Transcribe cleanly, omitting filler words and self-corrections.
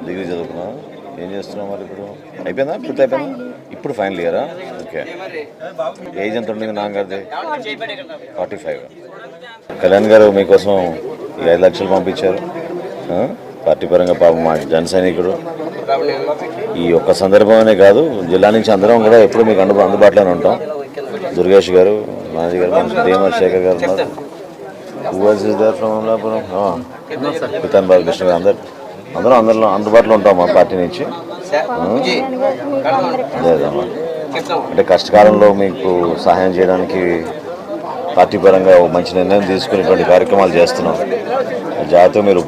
Degree చదువుకున్నావు. ఏం చేస్తున్నావు మరి ఇప్పుడు? అయిపోయిందా? పూర్తి అయిపోయిందా? ఇప్పుడు ఫైనల్ ఇయరా? ఓకే. ఏజ్ ఎంత ఉండింది నాన్నగారిది? 45. కళ్యాణ్ గారు మీకోసం ఈ 5 లక్షలు పంపించారు పార్టీ పరంగా. పాపం మా జన సైనికుడు. ఈ ఒక్క సందర్భమనే కాదు, జిల్లా నుంచి అందరం కూడా ఎప్పుడు మీకు అందుబాటులోనే ఉంటాం. దుర్గేష్ గారు, మాజీ గారు, దేమర్ శేఖర్ గారు ఉన్నారు. పితాన్ బాలకృష్ణ గారు, అందరూ అందుబాటులో ఉంటాం మా పార్టీ నుంచి. అదేదమ్మా, అంటే కష్టకాలంలో మీకు సహాయం చేయడానికి పార్టీ పరంగా మంచి నిర్ణయం తీసుకునేటువంటి కార్యక్రమాలు చేస్తున్నాం. జాగ్రత్తగా మీరు